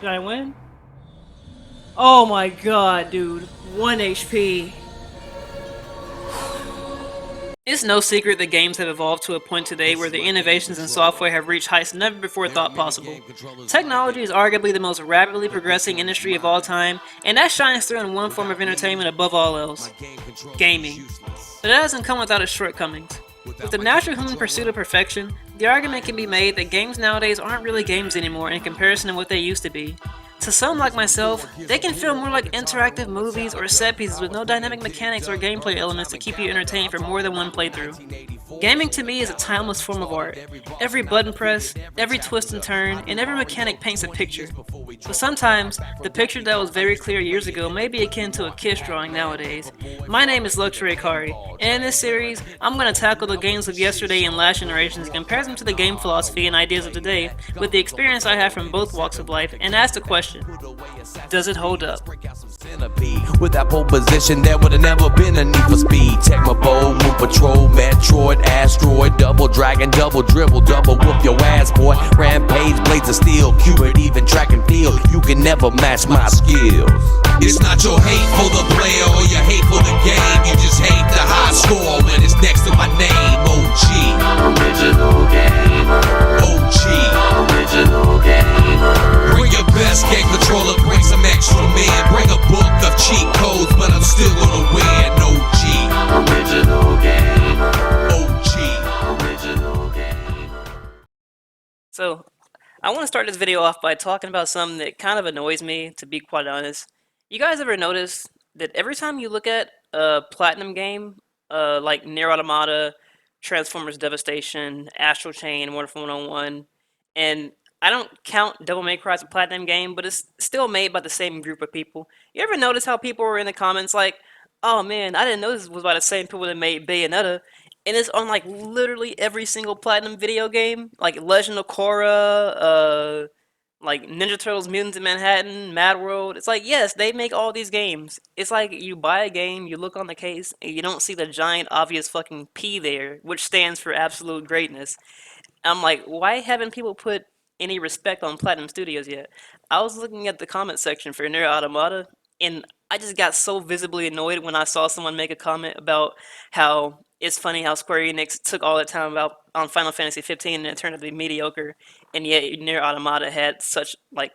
Did I win? Oh my god, dude. 1 HP. It's no secret that games have evolved to a point today where the innovations in software have reached heights never before thought possible. Technology is arguably the most rapidly progressing industry of all time, and that shines through in one form of entertainment above all else: gaming. But that doesn't come without its shortcomings. With the natural human pursuit of perfection, the argument can be made that games nowadays aren't really games anymore in comparison to what they used to be. To some like myself, they can feel more like interactive movies or set pieces with no dynamic mechanics or gameplay elements to keep you entertained for more than one playthrough. Gaming to me is a timeless form of art. Every button press, every twist and turn, and every mechanic paints a picture. But sometimes, the picture that was very clear years ago may be akin to a kiss drawing nowadays. My name is Luxury Akari, and in this series, I'm going to tackle the games of yesterday and last generations and compare them to the game philosophy and ideas of today with the experience I have from both walks of life and ask the question, does it hold up? With that pole position, there would have never been a need for speed. Tecmo Bowl, Moon Patrol, Metroid, Asteroid, Double Dragon, Double Dribble, Double Whoop your ass, boy. Rampage, Blades of Steel, Cupid, even track and field. You can never match my skills. It's not your hate for the player or your hate for the game. You just hate the high score when it's next to my name. OG. Original gamer. OG. Original gamer. Bring your best game controller, bring some extra men. Bring a book of cheat codes, but I'm still gonna win. OG. Original gamer. OG. Original gamer. So, I want to start this video off by talking about something that kind of annoys me, to be quite honest. You guys ever notice that every time you look at a platinum game, like Nier Automata, Transformers Devastation, Astral Chain, Wonderful 101, and I don't count Devil May Cry as a platinum game, but it's still made by the same group of people. You ever notice how people were in the comments like, oh man, I didn't know this was by the same people that made Bayonetta, and it's on like literally every single platinum video game, like Legend of Korra, like Ninja Turtles, Mutants in Manhattan, Mad World. It's like, yes, they make all these games. It's like you buy a game, you look on the case, and you don't see the giant obvious fucking P there, which stands for absolute greatness. I'm like, why haven't people put any respect on Platinum Studios yet? I was looking at the comment section for Nier Automata, and I just got so visibly annoyed when I saw someone make a comment about how it's funny how Square Enix took all that time about on Final Fantasy 15 and it turned out to be mediocre, and yet Nier Automata had such like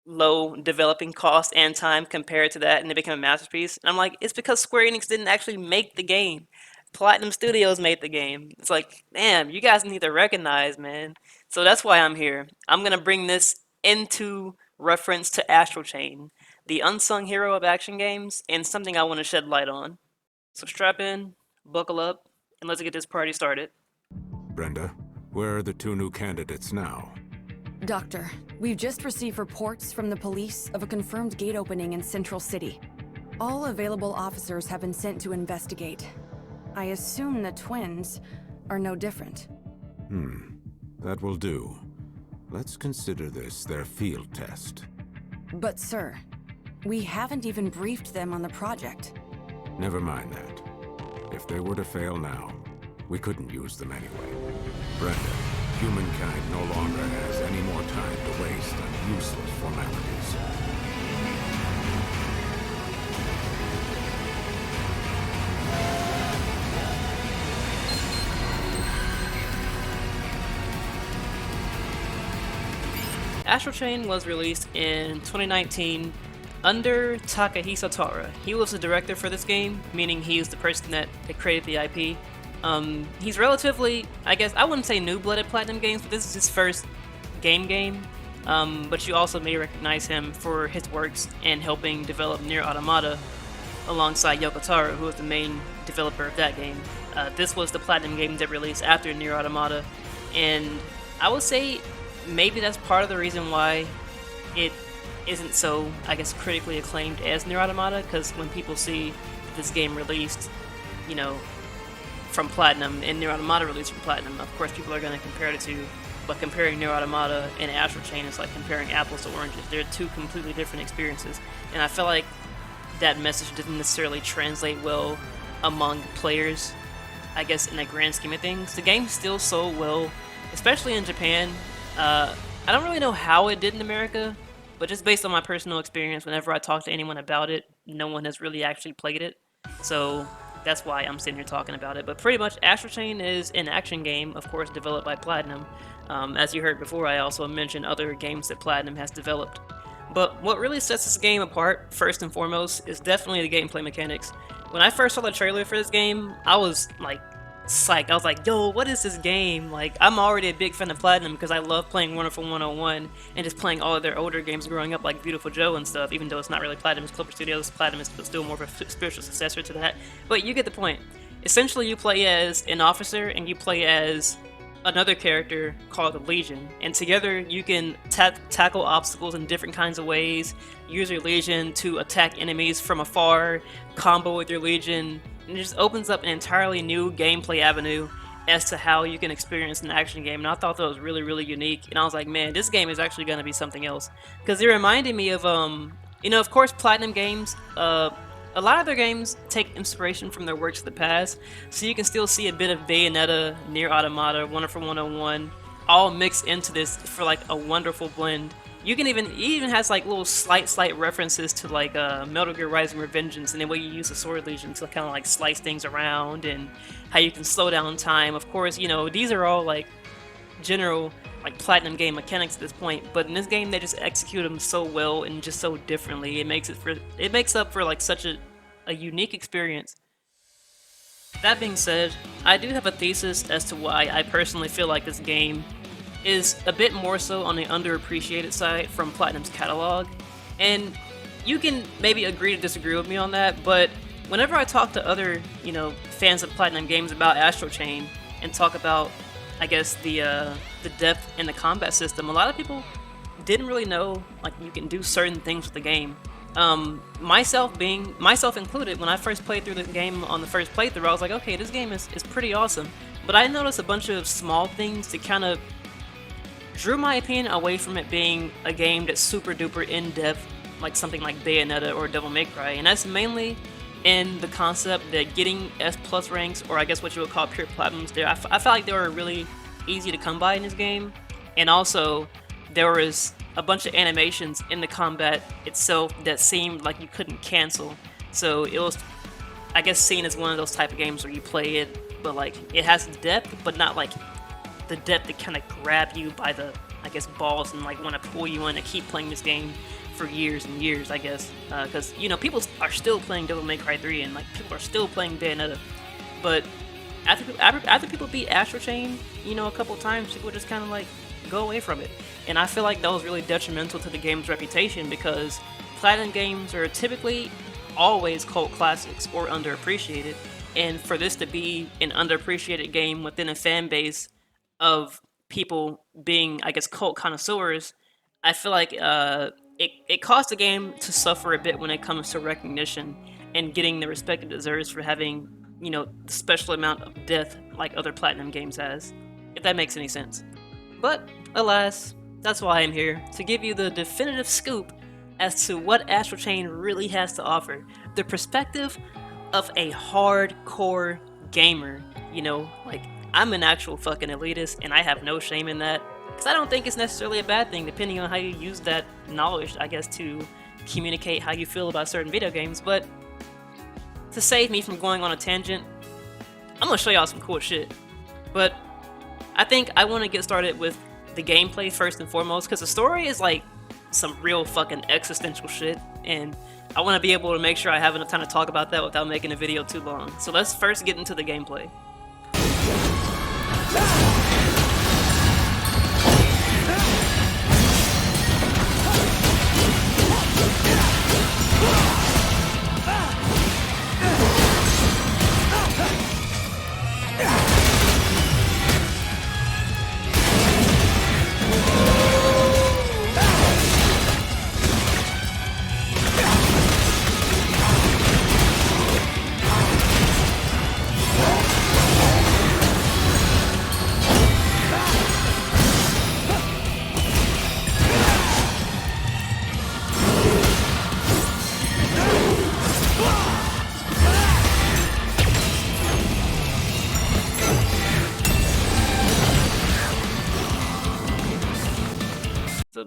low developing cost and time compared to that, and it became a masterpiece. And I'm like, it's because Square Enix didn't actually make the game. Platinum Studios made the game. It's like, damn, you guys need to recognize, man. So that's why I'm here. I'm gonna bring this into reference to Astral Chain, the unsung hero of action games, and something I want to shed light on. So strap in, buckle up, and let's get this party started. Brenda, where are the two new candidates now? Doctor, we've just received reports from the police of a confirmed gate opening in Central City. All available officers have been sent to investigate. I assume the twins are no different. That will do. Let's consider this their field test. But sir, we haven't even briefed them on the project. Never mind that. If they were to fail now, we couldn't use them anyway. Brenda, humankind no longer has any more time to waste on useless formalities. Astral Chain was released in 2019 under Takahisa Tara. He was the director for this game, meaning he's the person that created the IP. He's relatively, I guess, I wouldn't say new-blooded Platinum Games, but this is his first game. But you also may recognize him for his works in helping develop Nier Automata alongside Yoko Taro, who was the main developer of that game. This was the Platinum game that released after Nier Automata, and I would say maybe that's part of the reason why it isn't so, I guess, critically acclaimed as Nier Automata, because when people see this game released, you know, from Platinum and Nier Automata released from Platinum, of course people are going to compare the two, but comparing Nier Automata and Astral Chain is like comparing apples to oranges. They're two completely different experiences, and I feel like that message didn't necessarily translate well among players, I guess, in the grand scheme of things. The game still sold well, especially in Japan. I don't really know how it did in America. but just based on my personal experience, whenever I talk to anyone about it, no one has really actually played it. So that's why I'm sitting here talking about it. But pretty much, Astral Chain is an action game, of course, developed by Platinum. As you heard before, I also mentioned other games that Platinum has developed. But what really sets this game apart, first and foremost, is definitely the gameplay mechanics. When I first saw the trailer for this game, I was like psyched. I was like, yo, what is this game? Like, I'm already a big fan of Platinum because I love playing Wonderful 101 and just playing all of their older games growing up, like Beautiful Joe and stuff, even though it's not really Platinum, it's Clover Studios. Platinum is still more of a spiritual successor to that. But you get the point. Essentially, you play as an officer and you play as another character called the Legion, and together you can tackle obstacles in different kinds of ways, use your Legion to attack enemies from afar, combo with your Legion, and it just opens up an entirely new gameplay avenue as to how you can experience an action game. And I thought that was really, really unique, and I was like, man, this game is actually going to be something else, because it reminded me of of course, Platinum games, a lot of their games take inspiration from their works of the past, so you can still see a bit of Bayonetta, Nier Automata, Wonderful 101, all mixed into this for like a wonderful blend. It even has like little slight references to like Metal Gear Rising: Revengeance, and the way you use the Sword Legion to kind of like slice things around, and how you can slow down time. Of course, these are all like general like Platinum game mechanics at this point, but in this game they just execute them so well and just so differently. It makes up for like such a unique experience. That being said, I do have a thesis as to why I personally feel like this game is a bit more so on the underappreciated side from Platinum's catalog, and you can maybe agree to disagree with me on that, but whenever I talk to other, fans of Platinum games about Astral Chain and talk about, I guess, the depth in the combat system, a lot of people didn't really know like you can do certain things with the game. Myself included, when I first played through the game on the first playthrough, I was like, okay, this game is pretty awesome. But I noticed a bunch of small things that kind of drew my opinion away from it being a game that's super duper in-depth, like something like Bayonetta or Devil May Cry, and that's mainly in the concept that getting S+ ranks, or I guess what you would call pure platinums, I felt like they were really easy to come by in this game, and also there was a bunch of animations in the combat itself that seemed like you couldn't cancel. So it was, I guess, seen as one of those type of games where you play it, but like it has depth, but not like the depth that kind of grab you by the, I guess, balls and like want to pull you in to keep playing this game for years and years, I guess, because people are still playing Devil May Cry 3 and like people are still playing Bayonetta, but after people beat Astral Chain, a couple times, people just kind of like go away from it, and I feel like that was really detrimental to the game's reputation, because Platinum games are typically always cult classics or underappreciated, and for this to be an underappreciated game within a fan base of people being, I guess, cult connoisseurs, I feel like it caused the game to suffer a bit when it comes to recognition and getting the respect it deserves for having, the special amount of depth like other Platinum games has, if that makes any sense. But, alas, that's why I'm here, to give you the definitive scoop as to what Astral Chain really has to offer. The perspective of a hardcore gamer, like, I'm an actual fucking elitist, and I have no shame in that. Because I don't think it's necessarily a bad thing, depending on how you use that knowledge, I guess, to communicate how you feel about certain video games. But to save me from going on a tangent, I'm gonna show y'all some cool shit. But I think I want to get started with the gameplay first and foremost, because the story is like some real fucking existential shit, and I want to be able to make sure I have enough time to talk about that without making the video too long. So let's first get into the gameplay.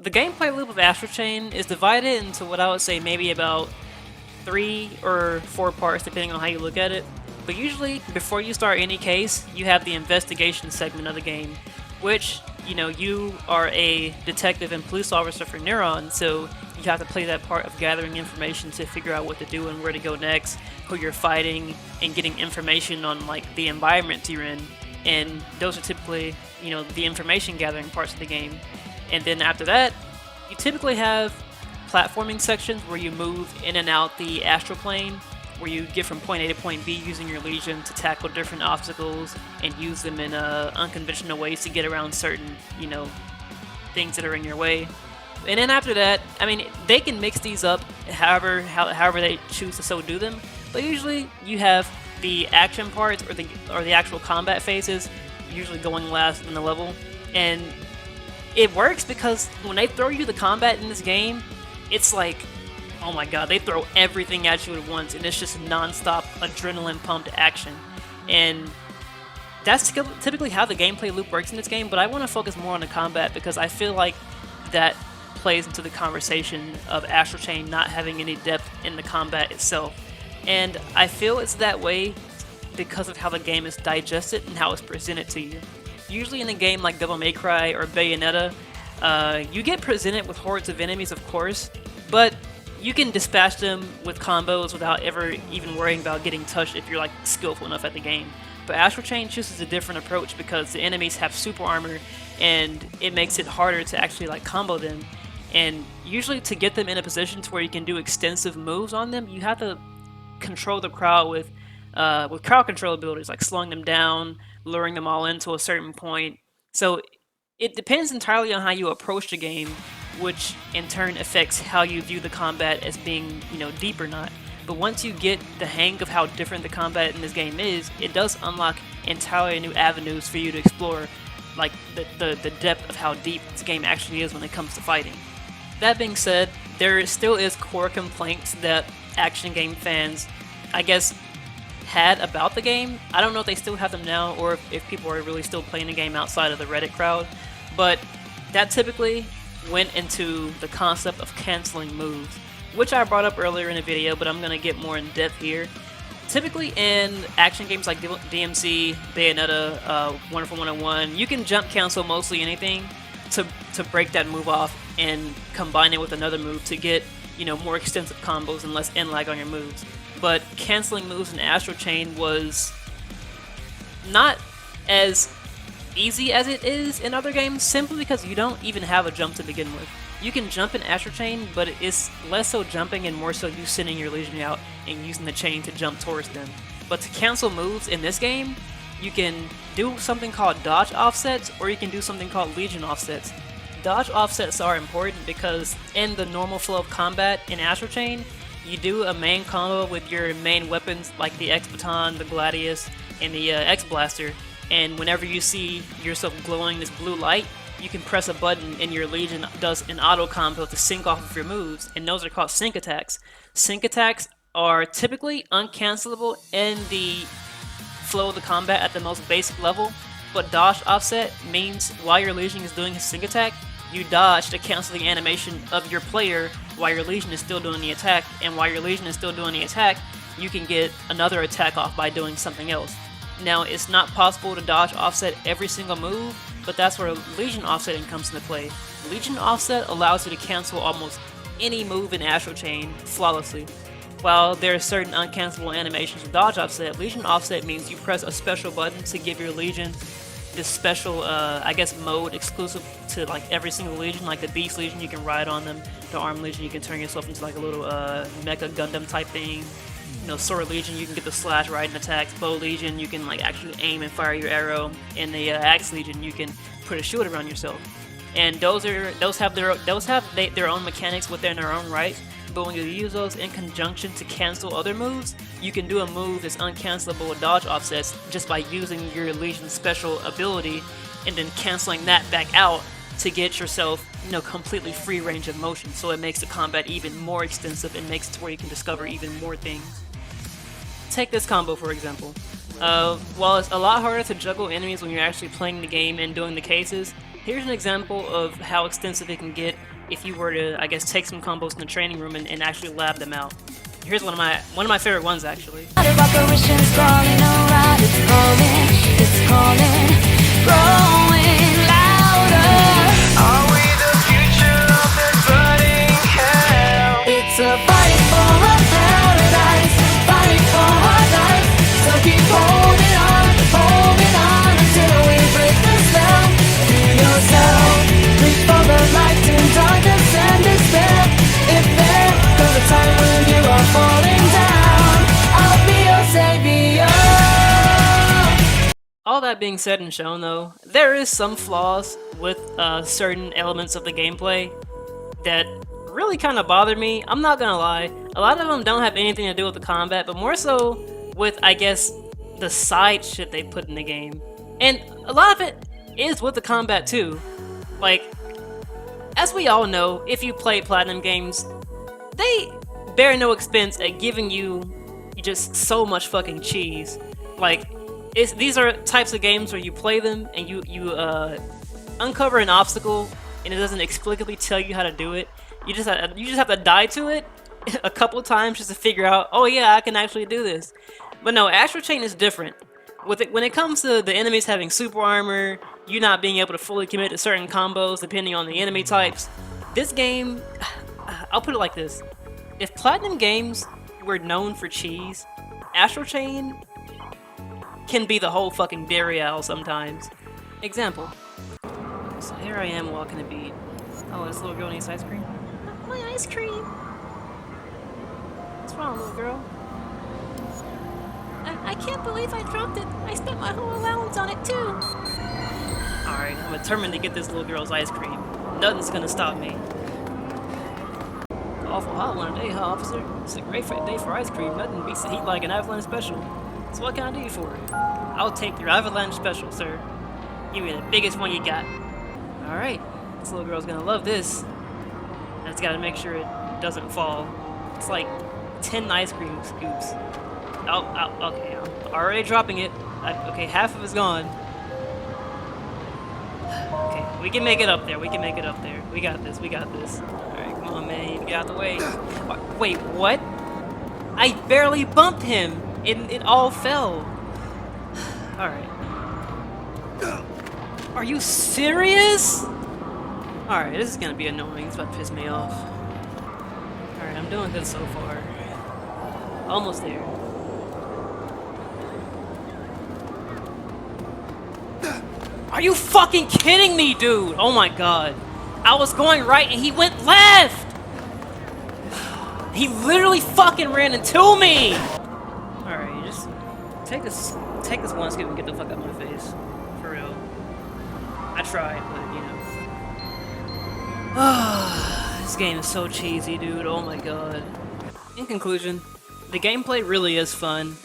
the gameplay loop of Astral Chain is divided into what I would say maybe about 3 or 4 parts depending on how you look at it. But usually, before you start any case, you have the investigation segment of the game, which, you know, you are a detective and police officer for Neuron, so you have to play that part of gathering information to figure out what to do and where to go next, who you're fighting, and getting information on, like, the environment you're in. And those are typically, you know, the information gathering parts of the game. And then after that, you typically have platforming sections where you move in and out the astral plane, where you get from point A to point B using your Legion to tackle different obstacles and use them in unconventional ways to get around certain, you know, things that are in your way. And then after that, I mean, they can mix these up however they choose to so do them. But usually you have the action parts or the actual combat phases usually going last in the level, and it works because when they throw you the combat in this game, it's like, oh my god, they throw everything at you at once, and it's just non-stop adrenaline-pumped action. And that's typically how the gameplay loop works in this game, but I want to focus more on the combat because I feel like that plays into the conversation of Astral Chain not having any depth in the combat itself. And I feel it's that way because of how the game is digested and how it's presented to you. Usually in a game like Devil May Cry or Bayonetta, you get presented with hordes of enemies, of course, but you can dispatch them with combos without ever even worrying about getting touched if you're like skillful enough at the game. But Astral Chain chooses a different approach because the enemies have super armor and it makes it harder to actually like combo them. And usually to get them in a position to where you can do extensive moves on them, you have to control the crowd with crowd control abilities like slowing them down, luring them all into a certain point. So it depends entirely on how you approach the game, which in turn affects how you view the combat as being, you know, deep or not. But once you get the hang of how different the combat in this game is, it does unlock entirely new avenues for you to explore, like the depth of how deep this game actually is when it comes to fighting. That being said, there still is core complaints that action game fans, I guess, had about the game. I don't know if they still have them now or if people are really still playing the game outside of the Reddit crowd, but that typically went into the concept of canceling moves, which I brought up earlier in the video, but I'm going to get more in depth here. Typically in action games like DMC, Bayonetta, Wonderful 101, you can jump cancel mostly anything to break that move off and combine it with another move to get, you know, more extensive combos and less end lag on your moves. But canceling moves in Astral Chain was not as easy as it is in other games, simply because you don't even have a jump to begin with. You can jump in Astral Chain, but it's less so jumping and more so you sending your Legion out and using the chain to jump towards them. But to cancel moves in this game, you can do something called dodge offsets, or you can do something called Legion offsets. Dodge offsets are important because in the normal flow of combat in Astral Chain, you do a main combo with your main weapons like the X-Baton, the Gladius, and the X-Blaster, and whenever you see yourself glowing this blue light, you can press a button and your Legion does an auto combo to sync off of your moves, and those are called sync attacks. Sync attacks are typically uncancelable in the flow of the combat at the most basic level, but dodge offset means while your Legion is doing his sync attack, you dodge to cancel the animation of your player while your Legion is still doing the attack, and while your Legion is still doing the attack, you can get another attack off by doing something else. Now, it's not possible to dodge offset every single move, but that's where Legion offsetting comes into play. Legion offset allows you to cancel almost any move in Astral Chain flawlessly. While there are certain uncancelable animations with dodge offset, Legion offset means you press a special button to give your Legion this special, I guess, mode exclusive to like every single Legion. Like the Beast Legion, you can ride on them. The Arm Legion, you can turn yourself into like a little Mecha Gundam type thing. You know, Sword Legion, you can get the slash riding attacks. Bow Legion, you can like actually aim and fire your arrow. And the Axe Legion, you can put a shield around yourself. And those have their own mechanics within their own right. But when you use those in conjunction to cancel other moves, you can do a move that's uncancelable with dodge offsets just by using your Legion's special ability and then canceling that back out to get yourself, you know, completely free range of motion. So it makes the combat even more extensive and makes it to where you can discover even more things. Take this combo for example. While it's a lot harder to juggle enemies when you're actually playing the game and doing the cases, here's an example of how extensive it can get if you were to, I guess, take some combos in the training room and actually lab them out. Here's one of my favorite ones actually. Operations crawling around, it's calling, growing louder. Are we the future of this burning hell? It's a fight for a paradise, fight for our life. So keep holding on until we break the spell. Free yourself, reach for the light in darkness and despair. If there comes a time when you are falling down, I'll be your savior. All that being said and shown though, there is some flaws with certain elements of the gameplay that really kind of bother me. I'm not gonna lie, a lot of them don't have anything to do with the combat, but more so with, I guess, the side shit they put in the game. And a lot of it is with the combat too. Like, as we all know, if you play Platinum games, they bear no expense at giving you just so much fucking cheese. Like, these are types of games where you play them and you uncover an obstacle and it doesn't explicitly tell you how to do it. You just have to die to it a couple of times just to figure out, oh yeah, I can actually do this. But no, Astral Chain is different. When it comes to the enemies having super armor, you not being able to fully commit to certain combos depending on the enemy types, this game, I'll put it like this. If Platinum games were known for cheese, Astral Chain can be the whole fucking dairy owl sometimes. Example. So here I am walking the beat. Oh, this little girl needs ice cream? My ice cream! What's wrong, little girl? I can't believe I dropped it. I spent my whole allowance on it too. Alright, I'm determined to get this little girl's ice cream. Nothing's gonna stop me. Awful hot one today, huh, officer? It's a great day for ice cream. Nothing beats the heat like an avalanche special. So what can I do you for? I'll take your avalanche special, sir. Give me the biggest one you got. Alright, this little girl's gonna love this. I just gotta make sure it doesn't fall. It's like 10 ice cream scoops. Oh, okay, I'm already dropping it. Okay, half of it's gone. Okay, we can make it up there. We can make it up there. We got this. We got this. Alright, come on, man. You get out the way. Wait, what? I barely bumped him. It all fell. Alright. Are you serious? Alright, this is gonna be annoying. It's about to piss me off. Alright, I'm doing good so far. Almost there. Are you fucking kidding me, dude? Oh my god. I was going right and he went left! He literally fucking ran into me! Alright, you just take this one scoop and get the fuck out of my face. For real. I tried, but you know. This game is so cheesy, dude. Oh my god. In conclusion, the gameplay really is fun,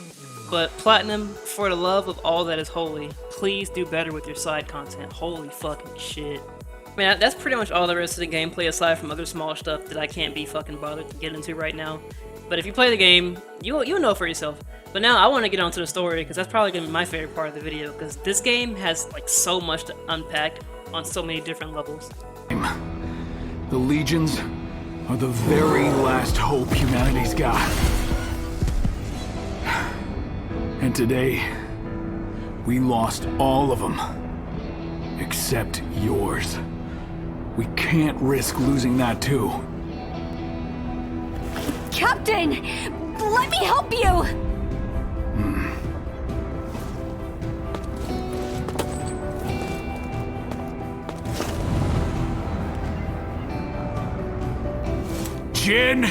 but Platinum, for the love of all that is holy, please do better with your side content. Holy fucking shit. I mean, that's pretty much all there is to the gameplay aside from other small stuff that I can't be fucking bothered to get into right now. But if you play the game, you'll know for yourself. But now I want to get onto the story because that's probably going to be my favorite part of the video because this game has like so much to unpack on so many different levels. The Legions are the very last hope humanity's got. And today, we lost all of them. Except yours. We can't risk losing that too. Captain, let me help you! Jin!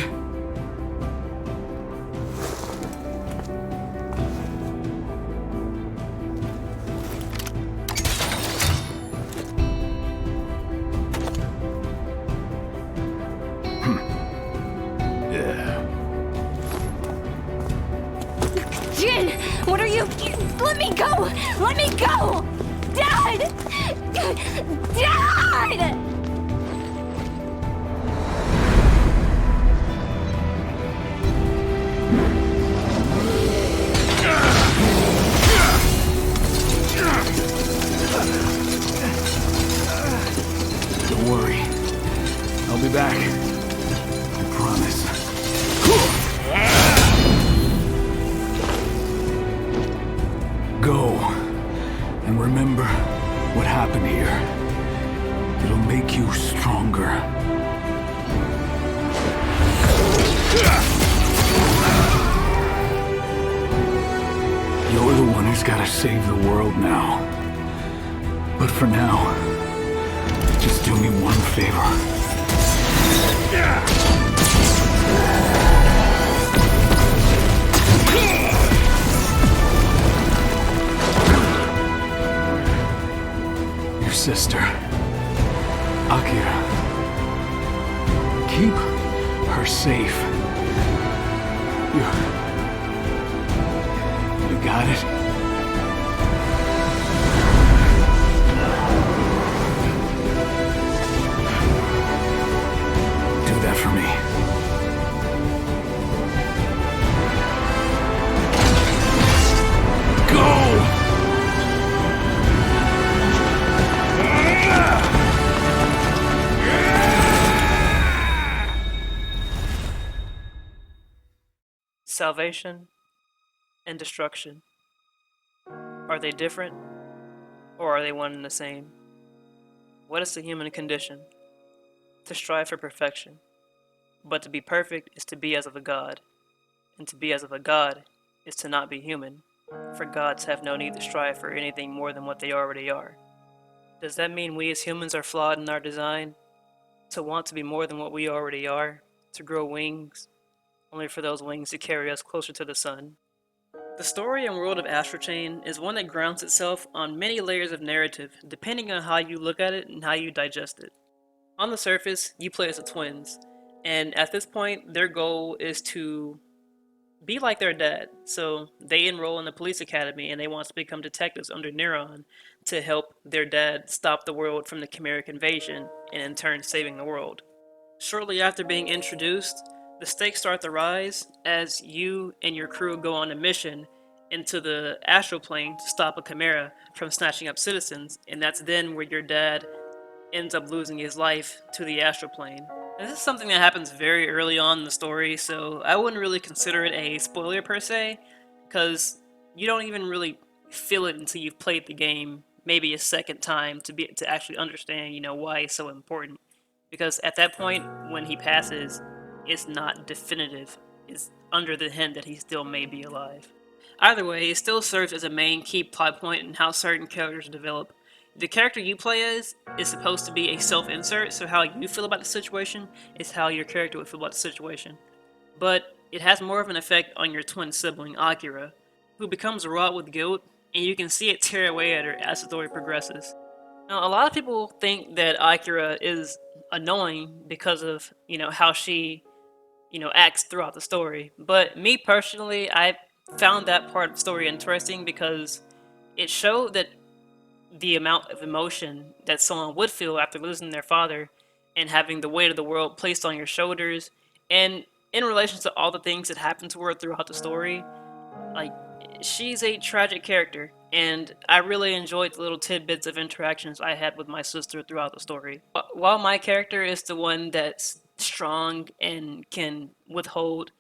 Jin, what are you? Let me go! Let me go! Dad! Dad! Don't worry. I'll Remember what happened here. It'll make you stronger. You're the one who's gotta save the world now. But for now, just do me one favor. Your sister, Akira. Keep her safe. You got it? Do that for me. Go! Salvation and destruction. Are they different, or are they one and the same? What is the human condition? To strive for perfection. But to be perfect is to be as of a god, and to be as of a god is to not be human, for gods have no need to strive for anything more than what they already are. Does that mean we as humans are flawed in our design? To want to be more than what we already are? To grow wings? Only for those wings to carry us closer to the sun. The story and world of Astral Chain is one that grounds itself on many layers of narrative, depending on how you look at it and how you digest it. On the surface, you play as the twins, and at this point, their goal is to be like their dad. So they enroll in the police academy and they want to become detectives under Neuron to help their dad stop the world from the chimeric invasion and in turn saving the world. Shortly after being introduced, the stakes start to rise as you and your crew go on a mission into the astral plane to stop a chimera from snatching up citizens, and that's then where your dad ends up losing his life to the astral plane. This is something that happens very early on in the story, so I wouldn't really consider it a spoiler per se, because you don't even really feel it until you've played the game maybe a second time to actually understand, why it's so important. Because at that point, when he passes, it's not definitive. It's under the hint that he still may be alive. Either way, it still serves as a main key plot point in how certain characters develop. The character you play as is supposed to be a self-insert, so how you feel about the situation is how your character would feel about the situation. But it has more of an effect on your twin sibling, Akira, who becomes wrought with guilt, and you can see it tear away at her as the story progresses. Now, a lot of people think that Akira is annoying because of, how she, acts throughout the story. But me personally, I found that part of the story interesting because it showed that the amount of emotion that someone would feel after losing their father and having the weight of the world placed on your shoulders, and in relation to all the things that happened to her throughout the story, like, she's a tragic character, and I really enjoyed the little tidbits of interactions I had with my sister throughout the story. While my character is the one that's strong and can withhold,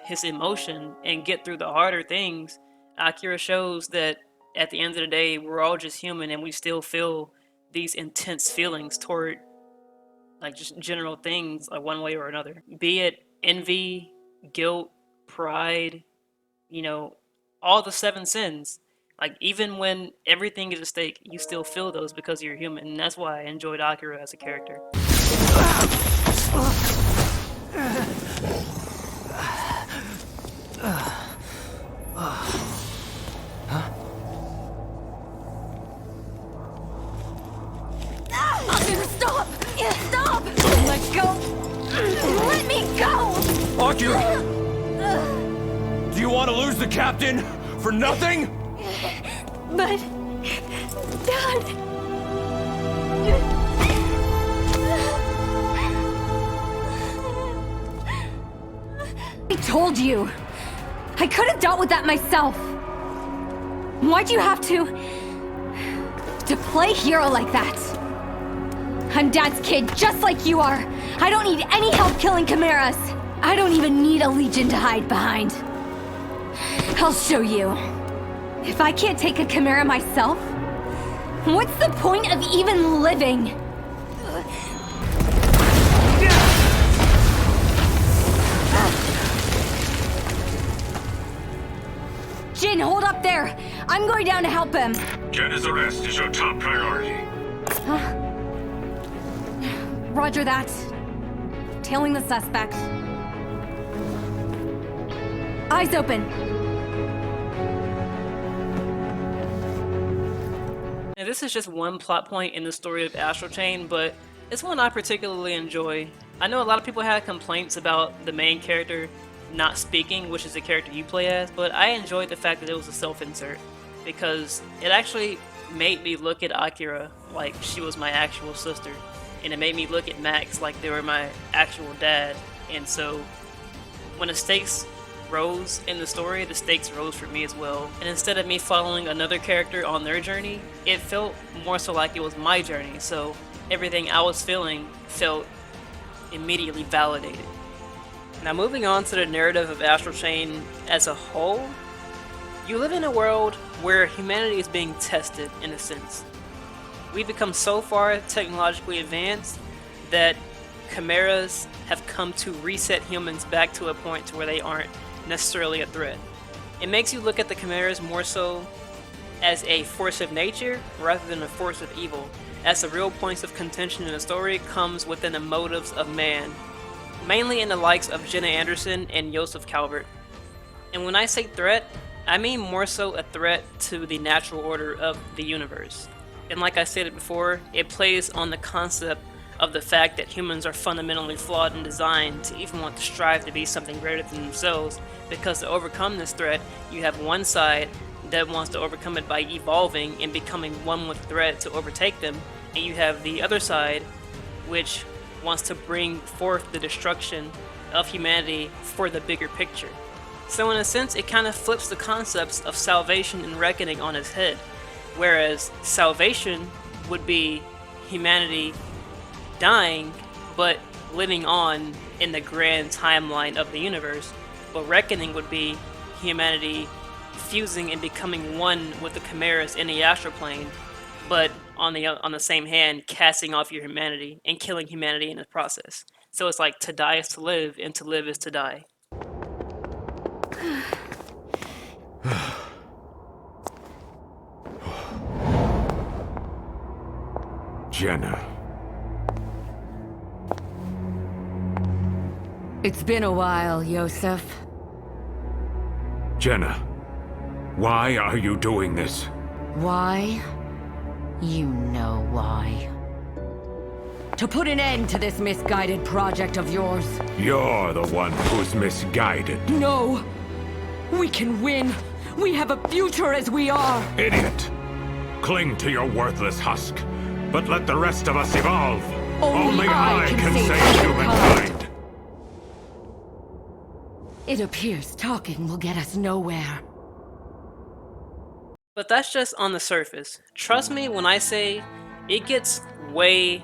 his emotion and get through the harder things, Akira shows that at the end of the day, we're all just human and we still feel these intense feelings toward, just general things, one way or another. Be it envy, guilt, pride, all the 7 sins. Even when everything is at stake, you still feel those because you're human, and that's why I enjoyed Akira as a character. Stop! Stop! Let go! Let me go! Akira! Do you want to lose the captain for nothing? But... Dad... I told you! I could have dealt with that myself! Why'd you have to play hero like that? I'm Dad's kid, just like you are! I don't need any help killing chimeras! I don't even need a legion to hide behind. I'll show you. If I can't take a chimera myself, what's the point of even living? Jin, hold up there! I'm going down to help him! Jenna's arrest is your top priority. Roger that. Tailing the suspect. Eyes open. And this is just one plot point in the story of Astral Chain, but it's one I particularly enjoy. I know a lot of people had complaints about the main character not speaking, which is the character you play as, but I enjoyed the fact that it was a self-insert because it actually made me look at Akira like she was my actual sister, and it made me look at Max like they were my actual dad. And so when the stakes rose in the story, the stakes rose for me as well. And instead of me following another character on their journey, it felt more so like it was my journey, so everything I was feeling felt immediately validated. Now moving on to the narrative of Astral Chain as a whole, you live in a world where humanity is being tested in a sense. We've become so far technologically advanced that chimeras have come to reset humans back to a point to where they aren't necessarily a threat. It makes you look at the chimeras more so as a force of nature rather than a force of evil, as the real points of contention in the story comes within the motives of man, mainly in the likes of Jenna Anderson and Joseph Calvert. And when I say threat, I mean more so a threat to the natural order of the universe. And like I stated before, it plays on the concept of the fact that humans are fundamentally flawed in design to even want to strive to be something greater than themselves, because to overcome this threat, you have one side that wants to overcome it by evolving and becoming one with the threat to overtake them, and you have the other side which wants to bring forth the destruction of humanity for the bigger picture. So in a sense, it kind of flips the concepts of salvation and reckoning on its head, whereas salvation would be humanity dying but living on in the grand timeline of the universe, but reckoning would be humanity fusing and becoming one with the chimeras in the astral plane, but on the same hand casting off your humanity and killing humanity in the process. So it's like to die is to live and to live is to die. Jenna. It's been a while, Yosef. Jenna, why are you doing this? Why? You know why. To put an end to this misguided project of yours. You're the one who's misguided. No! We can win! We have a future as we are! Idiot! Cling to your worthless husk, but let the rest of us evolve! Only I can save humankind! It appears talking will get us nowhere. But that's just on the surface. Trust me when I say it gets way,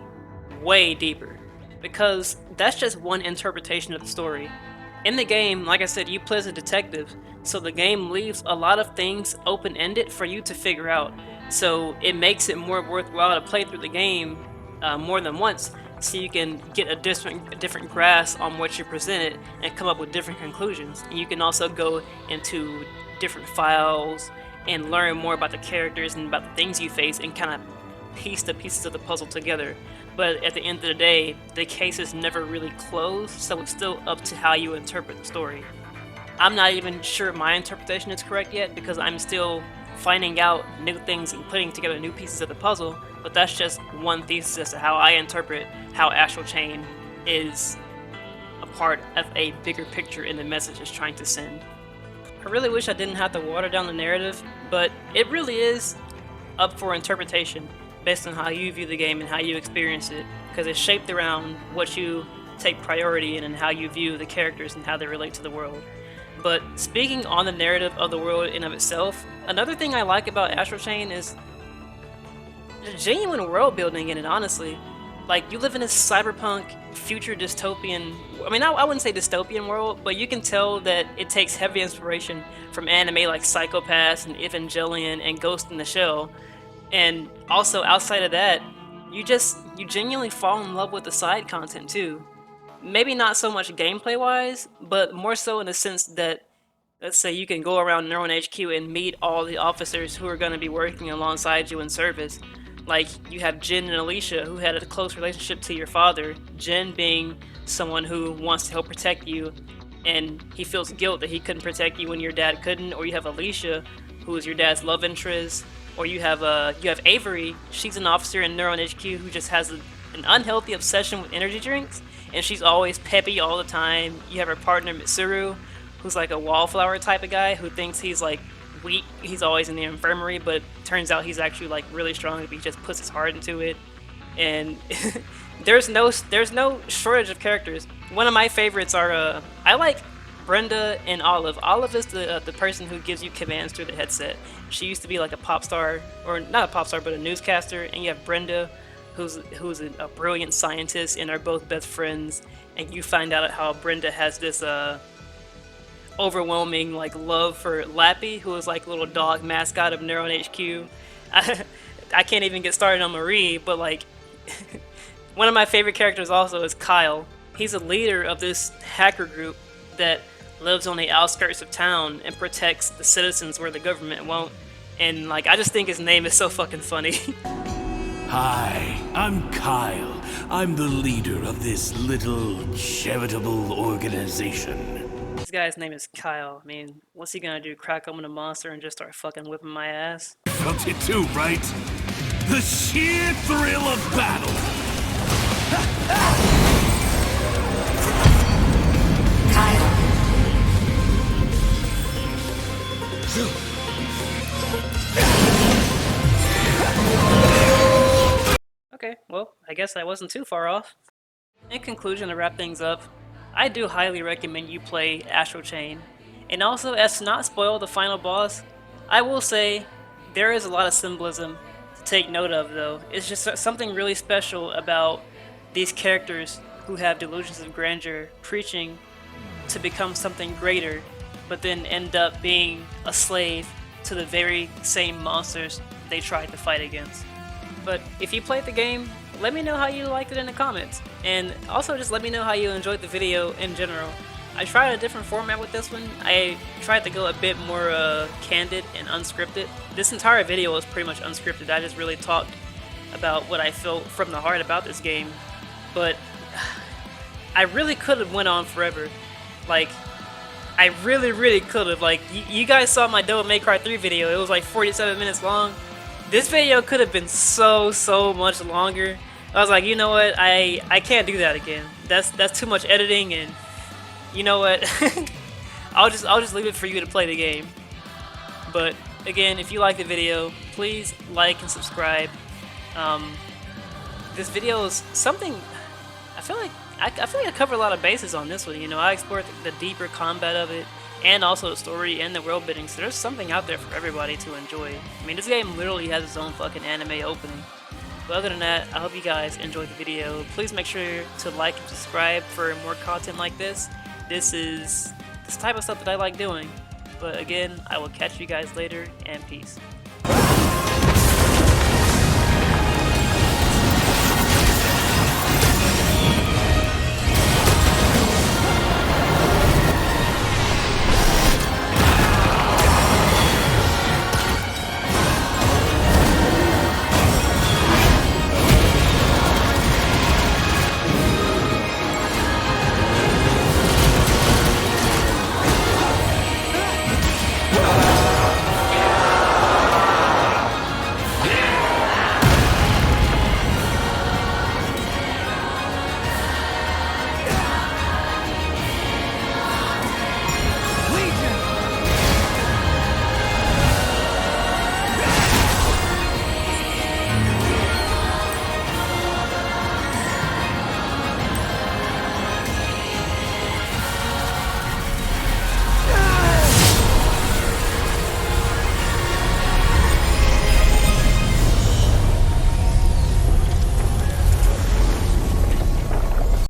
way deeper, because that's just one interpretation of the story. In the game, like I said, you play as a detective, so the game leaves a lot of things open-ended for you to figure out. So it makes it more worthwhile to play through the game more than once, so you can get a different grasp on what you're presented and come up with different conclusions. And you can also go into different files and learn more about the characters and about the things you face and kind of piece the pieces of the puzzle together. But at the end of the day, the case is never really closed, so it's still up to how you interpret the story. I'm not even sure my interpretation is correct yet, because I'm still finding out new things and putting together new pieces of the puzzle, but that's just one thesis as to how I interpret how Astral Chain is a part of a bigger picture in the message it's trying to send. I really wish I didn't have to water down the narrative, but it really is up for interpretation based on how you view the game and how you experience it, because it's shaped around what you take priority in and how you view the characters and how they relate to the world. But speaking on the narrative of the world in of itself, another thing I like about Astral Chain is the genuine world building in it, honestly. like, you live in this cyberpunk future dystopian, I mean, I wouldn't say dystopian world, but you can tell that it takes heavy inspiration from anime like Psycho-Pass and Evangelion and Ghost in the Shell. And also outside of that, you genuinely fall in love with the side content too. Maybe not so much gameplay wise, but more so in the sense that, let's say, you can go around Neuron HQ and meet all the officers who are going to be working alongside you in service. Like, you have Jin and Alicia, who had a close relationship to your father. Jin being someone who wants to help protect you, and he feels guilt that he couldn't protect you when your dad couldn't. Or you have Alicia, who is your dad's love interest. Or you have Avery. She's an officer in Neuron HQ who just has an unhealthy obsession with energy drinks, and she's always peppy all the time. You have her partner Mitsuru, who's like a wallflower type of guy who thinks he's like weak. He's always in the infirmary, but turns out he's actually like really strong if he just puts his heart into it. And there's no shortage of characters. One of my favorites are I like Brenda and Olive. Olive is the person who gives you commands through the headset. She used to be like a pop star, or not a pop star, but a newscaster. And you have Brenda, who's a brilliant scientist, and are both best friends. And you find out how Brenda has this overwhelming like love for Lappy, who is like a little dog mascot of Neuron HQ. I can't even get started on Marie, but like one of my favorite characters also is Kyle. He's a leader of this hacker group that lives on the outskirts of town and protects the citizens where the government won't. And like, I just think his name is so fucking funny. Hi, I'm Kyle. I'm the leader of this little charitable organization. This guy's name is Kyle. I mean, what's he gonna do? Crack open a monster and just start fucking whipping my ass? Felt it too, right? The sheer thrill of battle. Kyle. Okay, well, I guess I wasn't too far off. In conclusion, to wrap things up, I do highly recommend you play Astral Chain. And also, as to not spoil the final boss, I will say there is a lot of symbolism to take note of, though. It's just something really special about these characters who have delusions of grandeur preaching to become something greater, but then end up being a slave to the very same monsters they tried to fight against. But if you played the game, let me know how you liked it in the comments. And also just let me know how you enjoyed the video in general. I tried a different format with this one. I tried to go a bit more candid and unscripted. This entire video was pretty much unscripted. I just really talked about what I felt from the heart about this game. But I really could have went on forever. Like, I really could have. Like, you guys saw my Devil May Cry 3 video. It was like 47 minutes long. This video could have been so much longer. I was like, you know what? I can't do that again. That's too much editing, and you know what? I'll just leave it for you to play the game. But again, if you like the video, please like and subscribe. This video is something I feel like I cover a lot of bases on this one. You know, I explored the deeper combat of it, and also the story and the world building. So there's something out there for everybody to enjoy. I mean, this game literally has its own fucking anime opening. But other than that, I hope you guys enjoyed the video. Please make sure to like and subscribe for more content like this. This is this type of stuff that I like doing. But again, I will catch you guys later, and peace.